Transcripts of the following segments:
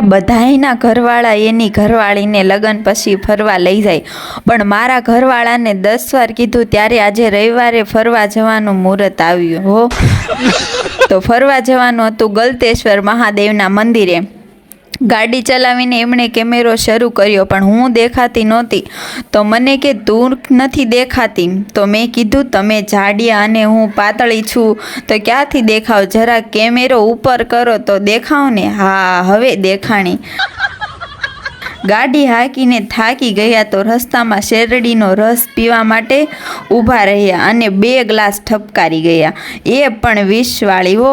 બધાયના ઘરવાળા એની ઘરવાળીને લગ્ન પછી ફરવા લઈ જાય, પણ મારા ઘરવાળાને 10 વાર કીધું ત્યારે આજે રવિવારે ફરવા જવાનું મુહૂર્ત આવ્યું હો. તો ફરવા જવાનું હતું ગલતેશ્વર મહાદેવના મંદિરે. ગાડી ચલાવીને એમણે કેમેરો શરૂ કર્યો, પણ હું દેખાતી નહોતી. તો મને કે તું નથી દેખાતી. તો મેં કીધું તમે જાડિયા અને હું પાતળી છું તો ક્યાંથી દેખાવ, જરા કેમેરો ઉપર કરો તો દેખાવ ને. હા, હવે દેખાણી. ગાડી હાંકીને થાકી ગયા તો રસ્તામાં શેરડીનો રસ પીવા માટે ઊભા રહ્યા અને 2 ગ્લાસ ઠપકારી ગયા, એ પણ 20 વાળી હો.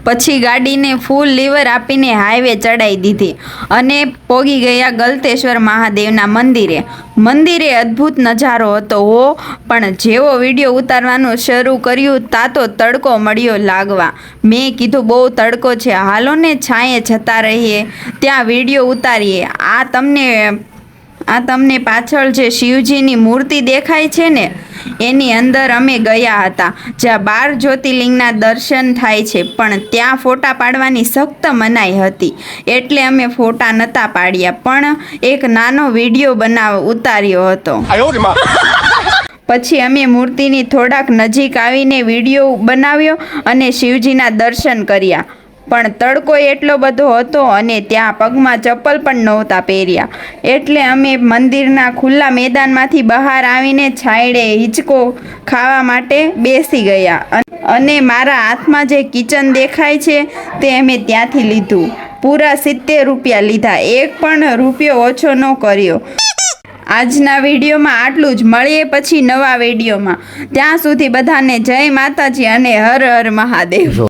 પછી ગાડીને ફૂલ લીવર આપીને હાઈવે ચડાવી દીધી અને પોગી ગયા ગલતેશ્વર મહાદેવના મંદિરે. મંદિરે અદ્ભુત નજારો હતો હો, પણ જેવો વિડીયો ઉતારવાનું શરૂ કર્યું તાતો તડકો મળ્યો લાગવા. મેં કીધું બહુ તડકો છે, હાલો ને છાંયે જતા રહીએ, ત્યાં વિડીયો ઉતારીએ. આ તમને પાછળ જે શિવજીની મૂર્તિ દેખાય છે ને, એની અંદર અમે ગયા હતા, જ્યાં 12 જ્યોતિર્લિંગના દર્શન થાય છે, પણ ત્યાં ફોટા પાડવાની સખ્ત મનાઈ હતી, એટલે અમે ફોટા નહોતા પાડ્યા, પણ એક નાનો વિડીયો ઉતાર્યો હતો. પછી અમે મૂર્તિની થોડાક નજીક આવીને વિડીયો બનાવ્યો અને શિવજીના દર્શન કર્યા, પણ તડકો એટલો બધો હતો અને ત્યાં પગમાં ચપ્પલ પણ નહોતા પહેર્યા, એટલે અમે મંદિરના ખુલ્લા મેદાનમાંથી બહાર આવીને છાંયડે હિંચકો ખાવા માટે બેસી ગયા અને મારા હાથમાં જે કિચન દેખાય છે તે અમે ત્યાંથી લીધું. પૂરા 70 રૂપિયા લીધા, એક પણ રૂપિયો ઓછો ન કર્યો. આજના વિડીયોમાં આટલું જ. મળીએ પછી નવા વિડીયોમાં. ત્યાં સુધી બધાને જય માતાજી અને હર હર મહાદેવ.